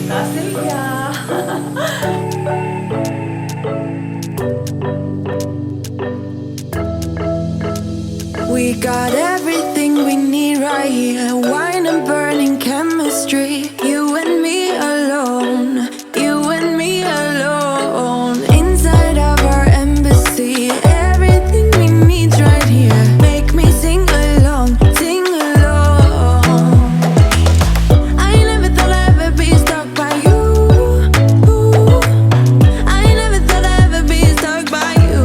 नाश्ता Sylvia. We got everything we need right here. Wine and burning chemistry. You and me alone. You and me alone. Inside of our embassy. Everything we need right here. Make me sing along. Sing along. I never thought I'd ever be stuck by you. I never thought I'd ever be stuck by you.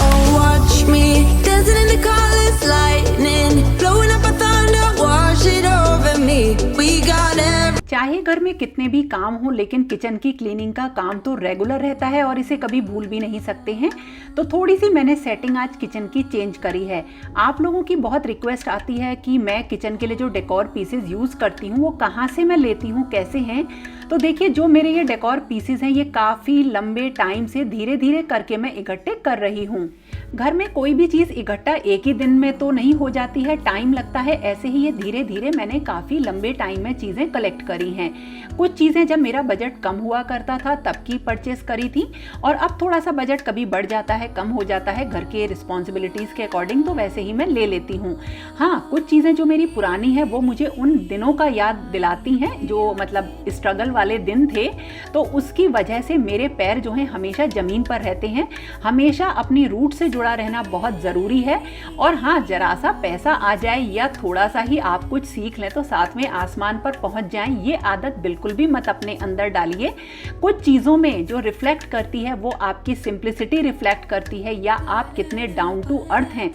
Oh, watch me dancing in the colors, lightning blowing up a thunder, wash it over me. We got everything. चाहे घर में कितने भी काम हो, लेकिन kitchen की cleaning का काम तो रेगुलर रहता है और इसे कभी भूल भी नहीं सकते हैं। तो थोड़ी सी मैंने सेटिंग आज किचन की चेंज करी है। आप लोगों की बहुत रिक्वेस्ट आती है कि मैं किचन के लिए जो डेकोर पीसेस यूज़ करती हूँ वो कहाँ से मैं लेती हूँ, कैसे हैं। तो देखिए, जो मेरे ये डेकोर पीसेस हैं ये काफ़ी लंबे टाइम से धीरे धीरे करके मैं इकट्ठे कर रही हूँ। घर में कोई भी चीज़ इकट्ठा एक ही दिन में तो नहीं हो जाती है, टाइम लगता है। ऐसे ही ये धीरे धीरे मैंने काफ़ी लंबे टाइम में चीज़ें कलेक्ट करी हैं। कुछ चीज़ें जब मेरा बजट कम हुआ करता था तब की परचेस करी थी, और अब थोड़ा सा बजट कभी बढ़ जाता है, कम हो जाता है घर के रिस्पॉन्सिबिलिटीज़ के अकॉर्डिंग, तो वैसे ही मैं ले लेती हूँ। हाँ, कुछ चीज़ें जो मेरी पुरानी है वो मुझे उन दिनों का याद दिलाती हैं जो मतलब स्ट्रगल वाले दिन थे। तो उसकी वजह से मेरे पैर जो हैं हमेशा ज़मीन पर रहते हैं। हमेशा अपनी रूट से जुड़ा रहना बहुत ज़रूरी है। और हाँ, ज़रा सा पैसा आ जाए या थोड़ा सा ही आप कुछ सीख लें तो साथ में आसमान पर पहुंच जाएं, ये आदत बिल्कुल भी मत अपने अंदर डालिए। कुछ चीज़ों में जो रिफ्लेक्ट करती है वो आपकी सिंप्लिसिटी रिफ्लेक्ट करती है, या आप कितने डाउन टू अर्थ हैं।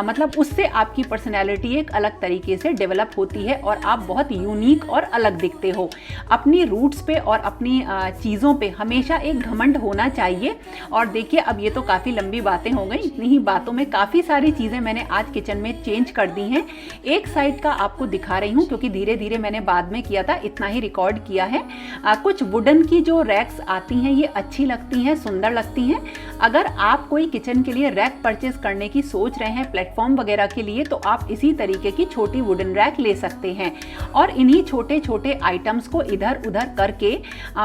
मतलब उससे आपकी पर्सनैलिटी एक अलग तरीके से डेवलप होती है और आप बहुत यूनिक और अलग दिखते हो। अपनी रूट्स पे और अपनी चीज़ों पे हमेशा एक घमंड होना चाहिए। और देखिए, अब ये तो काफ़ी लंबी बातें हो गई। इतनी ही बातों में काफ़ी सारी चीज़ें मैंने आज किचन में चेंज कर दी हैं। एक साइड का आपको दिखा रही हूँ क्योंकि धीरे धीरे मैंने बाद में किया था, इतना ही रिकॉर्ड किया है। कुछ वुडन की जो रैक्स आती हैं ये अच्छी लगती हैं, सुंदर लगती हैं। अगर आप कोई किचन के लिए रैक परचेज करने की सोच रहे हैं प्लेटफॉर्म वगैरह के लिए, तो आप इसी तरीके की छोटी वुडन रैक ले सकते हैं। और इन्हीं छोटे छोटे आइटम्स को इधर उधर करके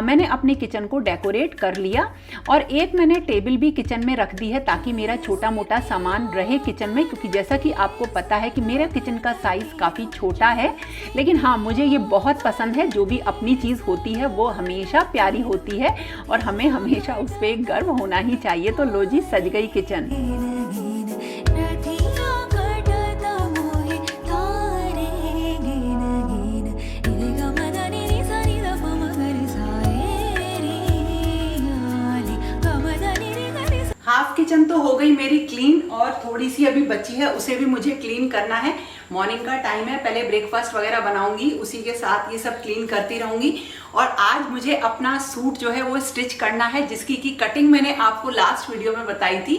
मैंने अपनी किचन को डेकोरेट कर लिया। और एक मैंने टेबल भी किचन में रख दी है ताकि मेरा छोटा मोटा सामान रहे किचन में, क्योंकि जैसा कि आपको पता है कि मेरा किचन का साइज़ काफ़ी छोटा है। लेकिन हाँ, मुझे ये बहुत पसंद है। जो भी अपनी चीज़ होती है वो हमेशा प्यारी होती है और हमें हमेशा उस पर गर्व होना ही चाहिए। तो लो जी, सज गई किचन। हाफ किचन तो हो गई मेरी क्लीन और थोड़ी सी अभी बची है, उसे भी मुझे क्लीन करना है। मॉर्निंग का टाइम है, पहले ब्रेकफास्ट वगैरह बनाऊंगी, उसी के साथ ये सब क्लीन करती रहूंगी। और आज मुझे अपना सूट जो है वो स्टिच करना है, जिसकी की कटिंग मैंने आपको लास्ट वीडियो में बताई थी।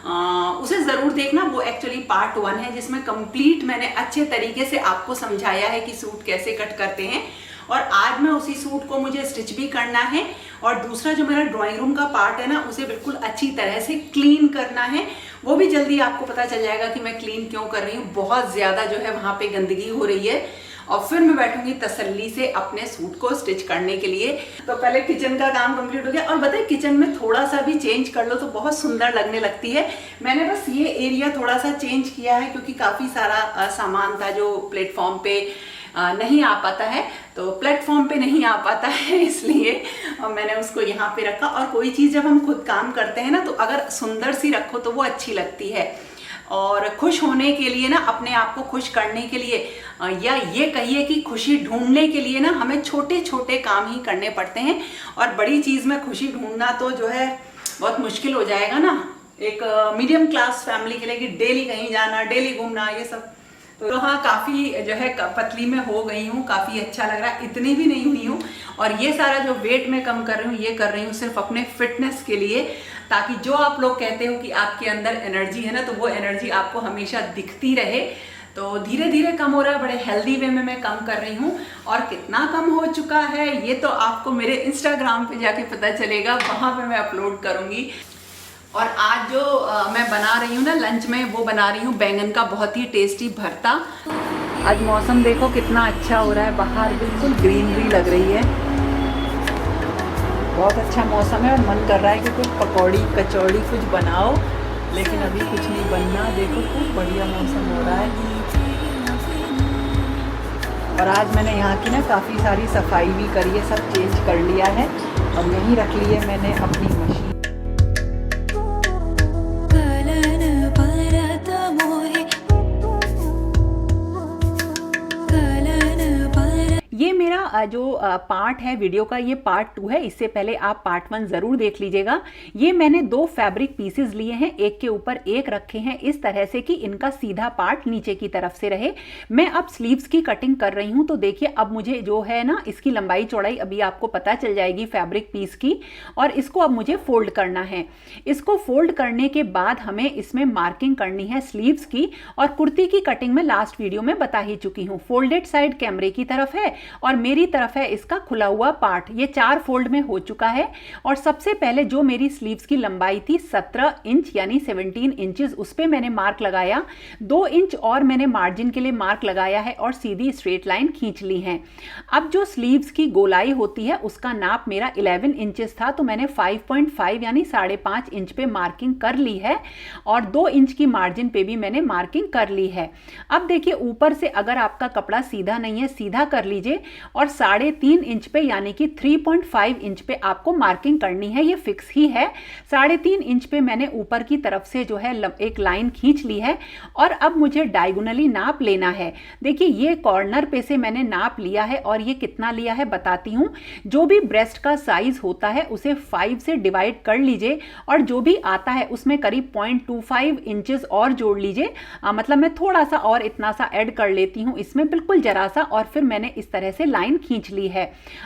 उसे ज़रूर देखना। वो एक्चुअली पार्ट 1 है जिसमें कंप्लीट मैंने अच्छे तरीके से आपको समझाया है कि सूट कैसे कट करते हैं। और आज मैं उसी सूट को मुझे स्टिच भी करना है। और दूसरा जो मेरा ड्राइंग रूम का पार्ट है ना, उसे बिल्कुल अच्छी तरह से क्लीन करना है। वो भी जल्दी आपको पता चल जाएगा कि मैं क्लीन क्यों कर रही हूँ। बहुत ज़्यादा जो है वहाँ पे गंदगी हो रही है। और फिर मैं बैठूंगी तसल्ली से अपने सूट को स्टिच करने के लिए। तो पहले किचन का काम कंप्लीट हो गया। और बताइए, किचन में थोड़ा सा भी चेंज कर लो तो बहुत सुंदर लगने लगती है। मैंने बस ये एरिया थोड़ा सा चेंज किया है क्योंकि काफ़ी सारा सामान था जो प्लेटफॉर्म पे नहीं आ पाता है, तो प्लेटफॉर्म पे नहीं आ पाता है, इसलिए मैंने उसको यहाँ पे रखा। और कोई चीज़ जब हम खुद काम करते हैं ना, तो अगर सुंदर सी रखो तो वो अच्छी लगती है। और खुश होने के लिए ना, अपने आप को खुश करने के लिए, या ये कहिए कि खुशी ढूंढने के लिए ना, हमें छोटे छोटे काम ही करने पड़ते हैं। और बड़ी चीज़ में खुशी ढूंढना तो जो है बहुत मुश्किल हो जाएगा ना एक मीडियम क्लास फैमिली के लिए, कि डेली कहीं जाना, डेली घूमना, ये सब। तो हाँ, काफ़ी जो है पतली में हो गई हूँ, काफ़ी अच्छा लग रहा है। इतनी भी नहीं हुई हूँ। और ये सारा जो वेट मैं कम कर रही हूँ, ये कर रही हूँ सिर्फ अपने फिटनेस के लिए, ताकि जो आप लोग कहते हो कि आपके अंदर एनर्जी है ना, तो वो एनर्जी आपको हमेशा दिखती रहे। तो धीरे धीरे कम हो रहा है, बड़े हेल्दी वे में मैं कम कर रही हूँ। और कितना कम हो चुका है ये तो आपको मेरे इंस्टाग्राम पे जाके पता चलेगा, वहाँ पे मैं अपलोड करूँगी। और आज जो मैं बना रही हूँ ना लंच में, वो बना रही हूँ बैंगन का बहुत ही टेस्टी भरता। आज मौसम देखो कितना अच्छा हो रहा है, बाहर बिल्कुल ग्रीनरी लग रही है, बहुत अच्छा मौसम है और मन कर रहा है कि कुछ पकौड़ी कचौड़ी कुछ बनाओ, लेकिन अभी कुछ नहीं बनना। देखो खूब बढ़िया मौसम हो रहा है। और आज मैंने यहाँ की ना काफ़ी सारी सफाई भी करी है, सब चेंज कर लिया है और यहीं रख ली है मैंने अपनी मशीन। ये मेरा जो पार्ट है वीडियो का, ये पार्ट 2 है। इससे पहले आप पार्ट 1 ज़रूर देख लीजिएगा। ये मैंने 2 फैब्रिक पीसेस लिए हैं, एक के ऊपर एक रखे हैं इस तरह से कि इनका सीधा पार्ट नीचे की तरफ से रहे। मैं अब स्लीव्स की कटिंग कर रही हूँ, तो देखिए अब मुझे जो है ना इसकी लंबाई चौड़ाई अभी आपको पता चल जाएगी फैब्रिक पीस की, और इसको अब मुझे फोल्ड करना है। इसको फोल्ड करने के बाद हमें इसमें मार्किंग करनी है स्लीव्स की, और कुर्ती की कटिंग में लास्ट वीडियो में बता ही चुकी हूँ। फोल्डेड साइड कैमरे की तरफ है और मेरी तरफ है इसका खुला हुआ पार्ट। ये 4 फोल्ड में हो चुका है। और सबसे पहले जो मेरी स्लीव्स की लंबाई थी 17 इंच यानी 17 इंचेस, उस पे मैंने मार्क लगाया। 2 इंच और मैंने मार्जिन के लिए मार्क लगाया है और सीधी स्ट्रेट लाइन खींच ली है। अब जो स्लीव्स की गोलाई होती है उसका नाप मेरा 11 इंचेस था, तो मैंने 5.5 यानी 5.5 इंच पे मार्किंग कर ली है और 2 इंच की मार्जिन पे भी मैंने मार्किंग कर ली है। अब देखिए ऊपर से अगर आपका कपड़ा सीधा नहीं है, सीधा कर लीजिए और 3.5 इंच पे यानी कि 3.5 इंच पे आपको मार्किंग करनी है। ये फिक्स ही है। 3.5 इंच पे मैंने ऊपर की तरफ से जो है एक लाइन खींच ली है और अब मुझे डायगोनली नाप लेना है। देखिए ये कॉर्नर पे से मैंने नाप लिया है और ये कितना लिया है बताती हूँ। जो भी ब्रेस्ट का साइज होता है उसे 5 से डिवाइड कर लीजिए और जो भी आता है उसमें करीब 0.25 इंचेस और जोड़ लीजिए। मतलब मैं थोड़ा सा और इतना सा ऐड कर लेती हूँ इसमें, बिल्कुल जरा सा, और फिर मैंने इस तरह से लाइन खींच ली है।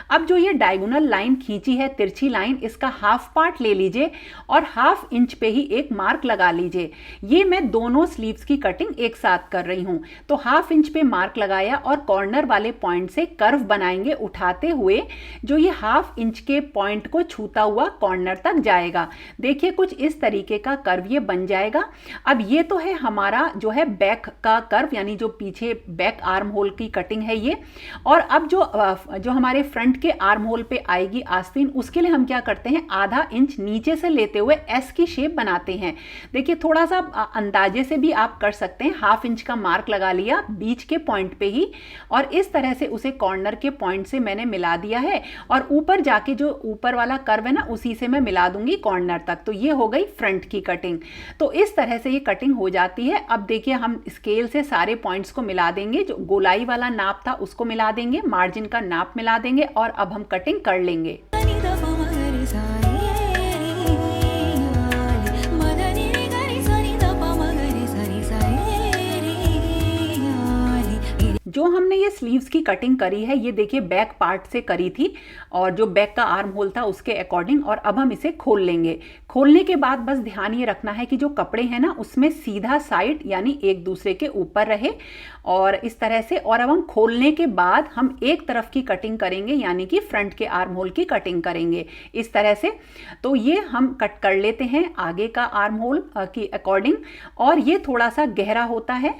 अब जो ये डायगोनल लाइन खींची है, तिरछी लाइन, इसका हाफ पार्ट ले लीजिए और ½ इंच पे ही एक मार्क लगा लीजिए। ये मैं दोनों स्लीव्स की कटिंग एक साथ कर रही हूं, तो ½ इंच पे मार्क लगाया और कॉर्नर वाले पॉइंट से कर्व बनाएंगे उठाते हुए, जो ये ½ इंच के पॉइंट को छूता हुआ कॉर्नर तक जाएगा। देखिए कुछ इस तरीके का कर्व ये बन जाएगा। अब ये तो है हमारा जो है बैक का कर्व, यानी जो पीछे बैक आर्म होल की कटिंग है ये। और अब जो हमारे फ्रंट के आर्म होल पे आएगी आस्तीन, उसके लिए हम क्या करते हैं, ½ इंच नीचे से लेते हुए एस की शेप बनाते हैं। देखिए थोड़ा सा अंदाजे से भी आप कर सकते हैं। ½ इंच का मार्क लगा लिया बीच के पॉइंट पे ही और इस तरह से उसे कॉर्नर के पॉइंट से मैंने मिला दिया है और ऊपर जाके जो ऊपर वाला कर्व है ना उसी से मैं मिला दूंगी कॉर्नर तक। तो ये हो गई फ्रंट की कटिंग। तो इस तरह से ये कटिंग हो जाती है। अब देखिए हम स्केल से सारे पॉइंट्स को मिला देंगे, जो गोलाई वाला नाप था उसको मिला देंगे, मार्जिन का नाप मिला देंगे और अब हम कटिंग कर लेंगे। जो हमने ये स्लीव्स की कटिंग करी है ये देखिए बैक पार्ट से करी थी और जो बैक का आर्म होल था उसके अकॉर्डिंग। और अब हम इसे खोल लेंगे। खोलने के बाद बस ध्यान ये रखना है कि जो कपड़े हैं ना उसमें सीधा साइड यानी एक दूसरे के ऊपर रहे और इस तरह से। और अब हम खोलने के बाद हम एक तरफ की कटिंग करेंगे यानी कि फ्रंट के आर्म होल की कटिंग करेंगे इस तरह से। तो ये हम कट कर लेते हैं आगे का आर्म होल की अकॉर्डिंग और ये थोड़ा सा गहरा होता है।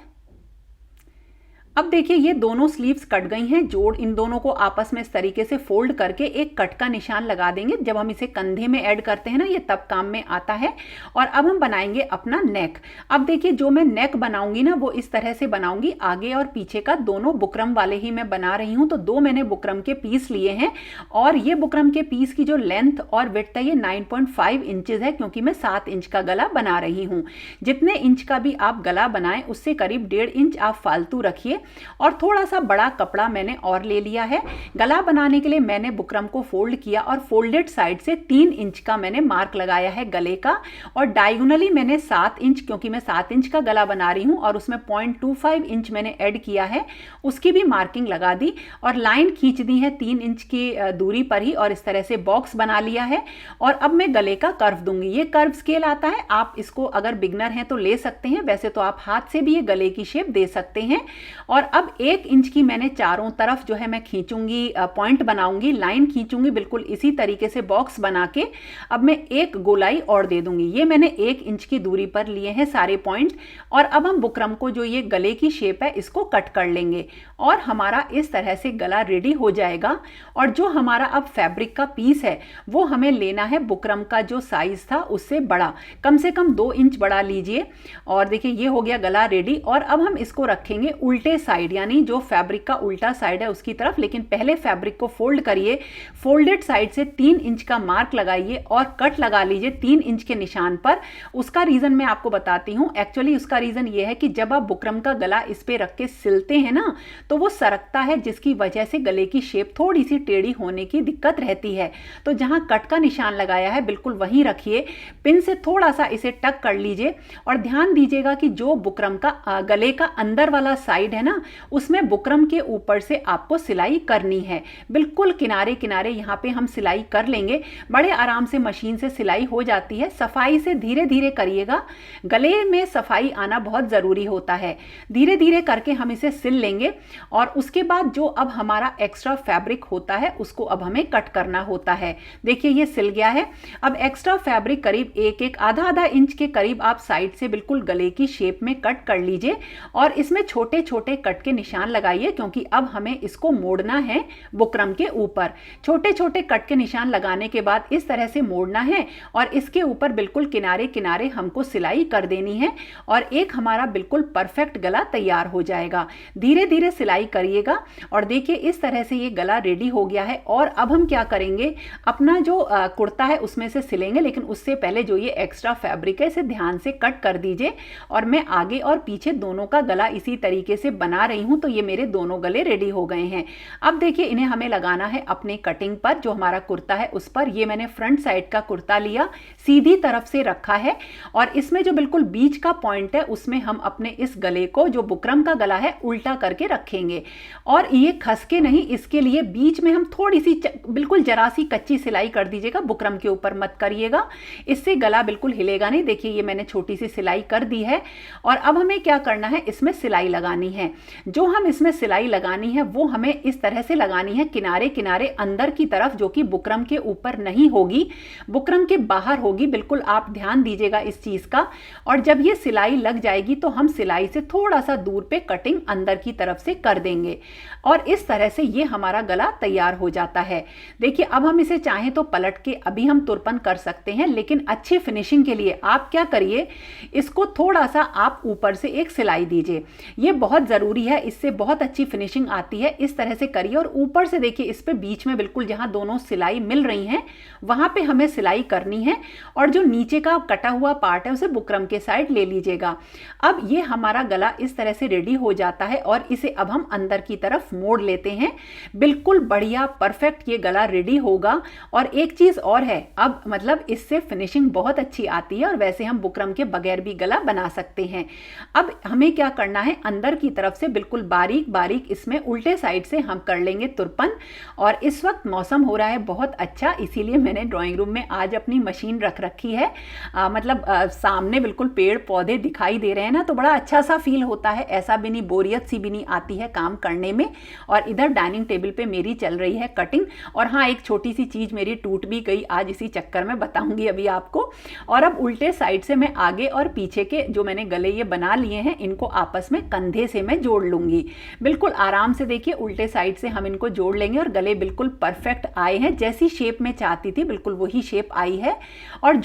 अब देखिए ये दोनों स्लीव्स कट गई हैं। जोड़ इन दोनों को आपस में इस तरीके से फोल्ड करके एक कट का निशान लगा देंगे। जब हम इसे कंधे में ऐड करते हैं ना ये तब काम में आता है। और अब हम बनाएंगे अपना नेक। अब देखिए जो मैं नेक बनाऊंगी ना वो इस तरह से बनाऊंगी, आगे और पीछे का दोनों बुकरम वाले ही मैं बना रही हूँ। तो 2 मैंने बुकरम के पीस लिए हैं और ये बुकरम के पीस की जो लेंथ और विड्थ है ये 9.5 इंचेस है, क्योंकि मैं 7 इंच का गला बना रही हूँ। जितने इंच का भी आप गला बनाएं उससे करीब 1.5 इंच आप फालतू रखिए। और थोड़ा सा बड़ा कपड़ा मैंने और ले लिया है। गला बनाने के लिए मैंने बुकरम को फोल्ड किया और फोल्डेड साइड से 3 इंच का मैंने मार्क लगाया है गले का। और डायगोनली मैंने 7 इंच, क्योंकि मैं 7 इंच का गला बना रही हूँ और उसमें 0.25 इंच मैंने ऐड किया है, उसकी भी मार्किंग लगा दी और लाइन खींच दी है 3 इंच की दूरी पर ही और इस तरह से बॉक्स बना लिया है। और अब मैं गले का कर्व दूंगी। ये कर्व स्केल आता है, आप इसको अगर बिगनर हैं तो ले सकते हैं, वैसे तो आप हाथ से भी ये गले की शेप दे सकते हैं। और अब 1 इंच की मैंने चारों तरफ जो है मैं खींचूंगी, पॉइंट बनाऊंगी, लाइन खींचूंगी बिल्कुल इसी तरीके से बॉक्स बना के। अब मैं एक गोलाई और दे दूंगी। ये मैंने 1 इंच की दूरी पर लिए हैं सारे पॉइंट। और अब हम बुकरम को जो ये गले की शेप है इसको कट कर लेंगे और हमारा इस तरह से गला रेडी हो जाएगा। और जो हमारा अब फैब्रिक का पीस है वो हमें लेना है बुकरम का जो साइज था उससे बड़ा, कम से कम 2 इंच बड़ा लीजिए। और देखिए ये हो गया गला रेडी। और अब हम इसको रखेंगे उल्टे साइड, यानी जो फैब्रिक का उल्टा साइड है उसकी तरफ। लेकिन पहले फैब्रिक को फोल्ड करिए, फोल्डेड साइड से 3 इंच का मार्क लगाइए और कट लगा लीजिए 3 इंच के निशान पर। उसका रीजन मैं आपको बताती हूँ। एक्चुअली उसका रीजन ये है कि जब आप बुकरम का गला इस पे रख के सिलते हैं ना तो वो सरकता है, जिसकी वजह से गले की शेप थोड़ी सी टेढ़ी होने की दिक्कत रहती है। तो जहां कट का निशान लगाया है बिल्कुल वहीं रखिए, पिन से थोड़ा सा इसे टक कर लीजिए। और ध्यान दीजिएगा कि जो बुकरम का गले का अंदर वाला साइड है ना उसमें बुकरम के ऊपर से आपको सिलाई करनी है। बिल्कुल किनारे किनारे यहाँ पे हम सिलाई कर लेंगे। बड़े आराम से मशीन से सिलाई हो जाती है। सफाई से धीरे धीरे करिएगा, गले में सफाई आना बहुत जरूरी होता है। धीरे धीरे करके हम इसे सिल लेंगे। और उसके बाद जो अब हमारा एक्स्ट्रा फैब्रिक होता है उसको अब हमें कट करना होता है। देखिए ये सिल गया है। अब एक्स्ट्रा फैब्रिक करीब एक आधा इंच के करीब आप साइड से बिल्कुल गले की शेप में कट कर लीजिए और इसमें छोटे छोटे कट के निशान लगाइए, क्योंकि अब हमें इसको मोड़ना है बुकरम के ऊपर। छोटे छोटे कट के निशान लगाने के बाद इस तरह से मोड़ना है और इसके ऊपर बिल्कुल किनारे किनारे हमको सिलाई कर देनी है और एक हमारा बिल्कुल परफेक्ट गला तैयार हो जाएगा। धीरे धीरे सिलाई करिएगा। और देखिए इस तरह से ये गला रेडी हो गया है। और अब हम क्या करेंगे, अपना जो कुर्ता है उसमें से सिलेंगे, लेकिन उससे पहले जो ये एक्स्ट्रा फैब्रिक है इसे ध्यान से कट कर दीजिए। और मैं आगे और पीछे दोनों का गला इसी तरीके से बना रही हूं, तो ये मेरे दोनों गले रेडी हो गए हैं। अब देखिए इन्हें हमें लगाना है अपने कटिंग पर, जो हमारा कुर्ता है उस पर। ये मैंने फ्रंट साइड का कुर्ता लिया, सीधी तरफ से रखा है और इसमें जो बिल्कुल बीच का पॉइंट है उसमें हम अपने इस गले को, जो बुकरम का गला है, उल्टा करके रखेंगे। और ये खसके नहीं, इसके लिए बीच में हम थोड़ी सी बिल्कुल जरा सी कच्ची सिलाई कर दीजिएगा, बुकरम के ऊपर मत करिएगा, इससे गला बिल्कुल हिलेगा नहीं। देखिए ये मैंने छोटी सी सिलाई कर दी है। और अब हमें क्या करना है, इसमें सिलाई लगानी है। जो हम इसमें सिलाई लगानी है वो हमें इस तरह से लगानी है, किनारे किनारे अंदर की तरफ, जो कि बुकरम के ऊपर नहीं होगी, बुकरम के बाहर होगी। बिल्कुल आप ध्यान दीजिएगा इस चीज का। और जब ये सिलाई लग जाएगी तो हम सिलाई से थोड़ा सा दूर पे कटिंग अंदर की तरफ से कर देंगे और इस तरह से ये हमारा गला तैयार हो जाता है। देखिए अब हम इसे चाहें तो पलट के अभी हम तुरपन कर सकते हैं, लेकिन अच्छी फिनिशिंग के लिए आप क्या करिए, इसको थोड़ा सा आप ऊपर से एक सिलाई दीजिए। ये बहुत जरूरी है, इससे बहुत अच्छी फिनिशिंग आती है। इस तरह से करिए और ऊपर से देखिए इस पे बीच में बिल्कुल जहां दोनों सिलाई मिल रही हैं वहां पे हमें सिलाई करनी है। और जो नीचे का कटा हुआ पार्ट है उसे बुकरम के साइड ले लीजिएगा। अब ये हमारा गला इस तरह से रेडी हो जाता है और इसे अब हम अंदर की तरफ मोड़ लेते हैं। बिल्कुल बढ़िया परफेक्ट ये गला रेडी होगा। और एक चीज और है, अब मतलब इससे फिनिशिंग बहुत अच्छी आती है और वैसे हम बुकरम के बगैर भी गला बना सकते हैं। अब हमें क्या करना है, अंदर की तरफ से बिल्कुल बारीक बारीक इसमें उल्टे साइड से हम कर लेंगे तुरपन। और इस वक्त मौसम हो रहा है बहुत अच्छा, इसीलिए मैंने ड्राइंग रूम में आज अपनी मशीन रख रखी है। सामने बिल्कुल पेड़ पौधे दिखाई दे रहे हैं ना, तो बड़ा अच्छा सा फील होता है। ऐसा भी नहीं, बोरियत सी भी नहीं आती है काम करने में। और इधर डाइनिंग टेबल पे मेरी चल रही है कटिंग। और हाँ, एक छोटी सी चीज मेरी टूट भी गई आज, इसी चक्कर में बताऊंगी अभी आपको। और अब उल्टे साइड से मैं आगे और पीछे के जो मैंने गले ये बना लिए हैं इनको आपस में कंधे से मैं जोड़ लूंगी। बिल्कुल आराम से देखिए उल्टे साइड से हम इनको जोड़ लेंगे और गले बिल्कुल परफेक्ट आए हैं, जैसी शेप में चाहती थी बिल्कुल वही शेप आई है। और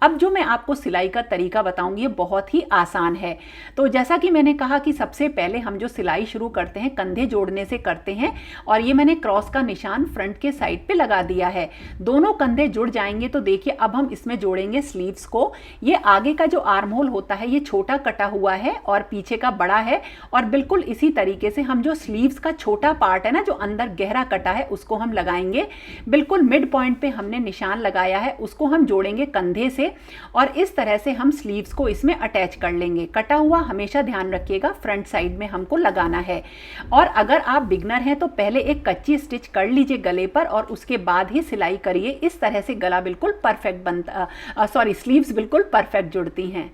अब जो मैं आपको सिलाई का तरीका बताऊंगी ये बहुत ही आसान है। तो जैसा कि मैंने कहा कि सबसे पहले हम जो सिलाई शुरू करते हैं कंधे जोड़ने से करते हैं। और ये मैंने क्रॉस का निशान फ्रंट के साइड पे लगा दिया है। दोनों कंधे जुड़ जाएंगे तो देखिए अब हम इसमें जोड़ेंगे स्लीव्स को। ये आगे का जो आर्म होल होता है ये छोटा कटा हुआ है और पीछे का बड़ा है। और बिल्कुल इसी तरीके से हम जो स्लीव्स का छोटा पार्ट है ना, जो अंदर गहरा कटा है, उसको हम लगाएंगे। बिल्कुल मिड पॉइंट पे हमने निशान लगाया है, उसको हम जोड़ेंगे कंधे से और इस तरह से हम स्लीव्स को इसमें अटैच कर लेंगे। कटा हुआ हमेशा ध्यान रखिएगा फ्रंट साइड में हमको लगाना है। और अगर आप बिगनर हैं तो पहले एक कच्ची स्टिच कर लीजिए गले पर और उसके बाद ही सिलाई करिए। इस तरह से गला बिल्कुल परफेक्ट बनता, स्लीव्स बिल्कुल परफेक्ट जुड़ती हैं।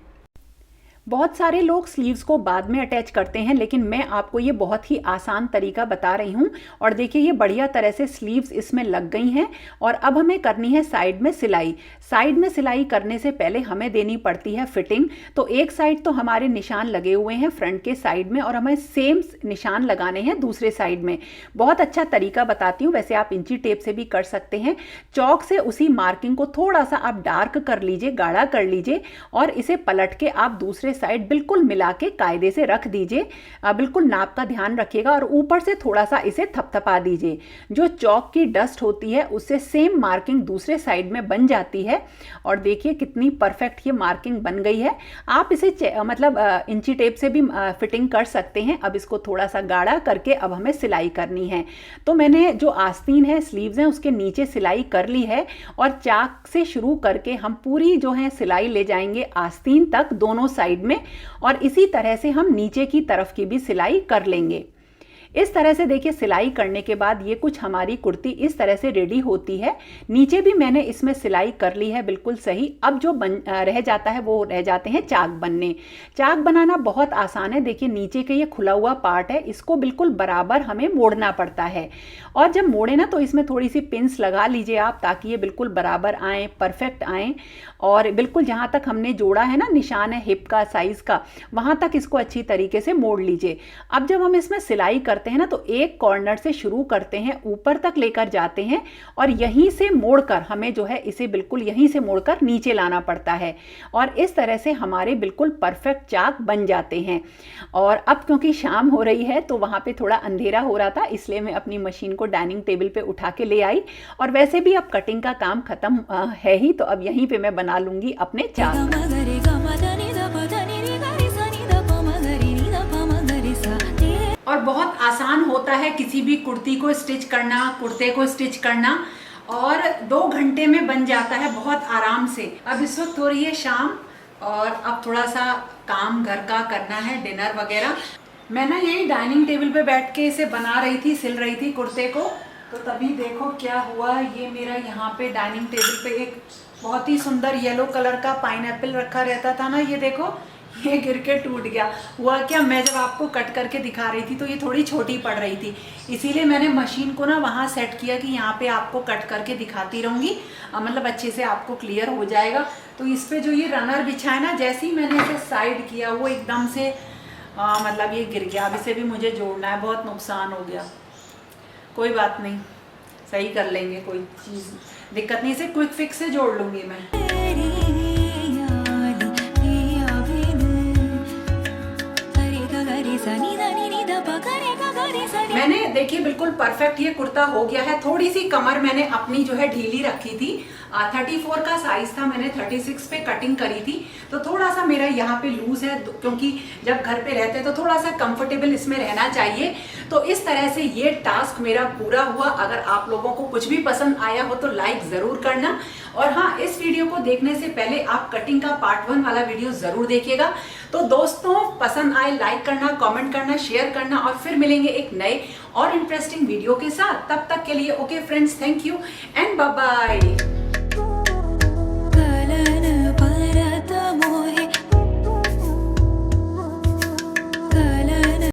बहुत सारे लोग स्लीव्स को बाद में अटैच करते हैं, लेकिन मैं आपको ये बहुत ही आसान तरीका बता रही हूँ। और देखिए ये बढ़िया तरह से स्लीव्स इसमें लग गई हैं। और अब हमें करनी है साइड में सिलाई। साइड में सिलाई करने से पहले हमें देनी पड़ती है फिटिंग। तो एक साइड तो हमारे निशान लगे हुए हैं फ्रंट के साइड में, और हमें सेम निशान लगाने हैं दूसरे साइड में। बहुत अच्छा तरीका बताती हूँ, वैसे आप इंची टेप से भी कर सकते हैं। चौक से उसी मार्किंग को थोड़ा सा आप डार्क कर लीजिए, गाढ़ा कर लीजिए, और इसे पलट के आप दूसरे साइड बिल्कुल मिला के कायदे से रख दीजिए। बिल्कुल नाप का ध्यान रखिएगा, और ऊपर से थोड़ा सा इसे थपथपा दीजिए। जो चौक की डस्ट होती है उससे सेम मार्किंग दूसरे साइड में बन जाती है। और देखिए कितनी परफेक्ट ये मार्किंग बन गई है। आप इसे इंची टेप से भी फिटिंग कर सकते हैं। अब इसको थोड़ा सा गाढ़ा करके अब हमें सिलाई करनी है। तो मैंने जो आस्तीन है, स्लीव्स हैं, उसके नीचे सिलाई कर ली है, और चाक से शुरू करके हम पूरी जो है सिलाई ले जाएंगे आस्तीन तक दोनों साइड में। और इसी तरह से हम नीचे की तरफ की भी सिलाई कर लेंगे। इस तरह से देखिए सिलाई करने के बाद ये कुछ हमारी कुर्ती इस तरह से रेडी होती है। नीचे भी मैंने इसमें सिलाई कर ली है बिल्कुल सही। अब जो रह जाता है वो रह जाते हैं चाक बनने। चाक बनाना बहुत आसान है। देखिए नीचे के ये खुला हुआ पार्ट है, इसको बिल्कुल बराबर हमें मोड़ना पड़ता है। और जब मोड़े ना तो इसमें थोड़ी सी पिंस लगा लीजिए आप, ताकि ये बिल्कुल बराबर आए, परफेक्ट आए। और बिल्कुल जहाँ तक हमने जोड़ा है ना, निशान है हिप का, साइज का, वहाँ तक इसको अच्छी तरीके से मोड़ लीजिए। अब जब हम इसमें सिलाई करते हैं ना, तो एक कॉर्नर से शुरू करते हैं, ऊपर तक लेकर जाते हैं, और यहीं से मोड़कर हमें जो है इसे बिल्कुल यहीं से मोड़कर नीचे लाना पड़ता है। और इस तरह से हमारे बिल्कुल परफेक्ट चाक बन जाते हैं। और अब क्योंकि शाम हो रही है तो वहाँ पे थोड़ा अंधेरा हो रहा था, इसलिए मैं अपनी मशीन को डाइनिंग टेबल पे उठा के ले आई। और वैसे भी अब कटिंग का काम खत्म है ही, तो अब यहीं पे मैं बना लूंगी अपने चाक। और बहुत आसान होता है किसी भी कुर्ती को स्टिच करना, कुर्ते को स्टिच करना, और 2 घंटे में बन जाता है बहुत आराम से। अब इस वक्त हो रही है शाम, और अब थोड़ा सा काम घर का करना है, डिनर वगैरह। मैं ना यही डाइनिंग टेबल पे बैठ के इसे बना रही थी, सिल रही थी कुर्ते को। तो तभी देखो क्या हुआ, ये मेरा यहाँ पे डाइनिंग टेबल पे एक बहुत ही सुंदर येलो कलर का पाइनएप्पल रखा रहता था ना, ये देखो ये गिर के टूट गया। हुआ क्या, मैं जब आपको कट करके दिखा रही थी तो ये थोड़ी छोटी पड़ रही थी, इसीलिए मैंने मशीन को ना वहाँ सेट किया कि यहाँ पे आपको कट करके दिखाती रहूँगी, मतलब अच्छे से आपको क्लियर हो जाएगा। तो इस पे जो ये रनर बिछा है ना, जैसे ही मैंने इसे साइड किया वो एकदम से मतलब ये गिर गया। अब इसे भी मुझे जोड़ना है, बहुत नुकसान हो गया। कोई बात नहीं, सही कर लेंगे, कोई चीज़ दिक्कत नहीं, इसे क्विक फिक्स से जोड़ लूँगी मैं। मैंने देखिए बिल्कुल परफेक्ट ये कुर्ता हो गया है। थोड़ी सी कमर मैंने अपनी जो है ढीली रखी थी, 34 का साइज था, मैंने 36 पे कटिंग करी थी, तो थोड़ा सा मेरा यहाँ पे लूज है, क्योंकि जब घर पे रहते हैं तो थोड़ा सा कंफर्टेबल इसमें रहना चाहिए। तो इस तरह से ये टास्क मेरा पूरा हुआ। अगर आप लोगों को कुछ भी पसंद आया हो तो लाइक जरूर करना, और हाँ, इस वीडियो को देखने से पहले आप कटिंग का पार्ट 1 वाला वीडियो जरूर देखिएगा। तो दोस्तों, पसंद आए लाइक करना, कमेंट करना, शेयर करना, और फिर मिलेंगे एक नए और इंटरेस्टिंग वीडियो के साथ। तब तक के लिए okay friends, thank you and bye bye.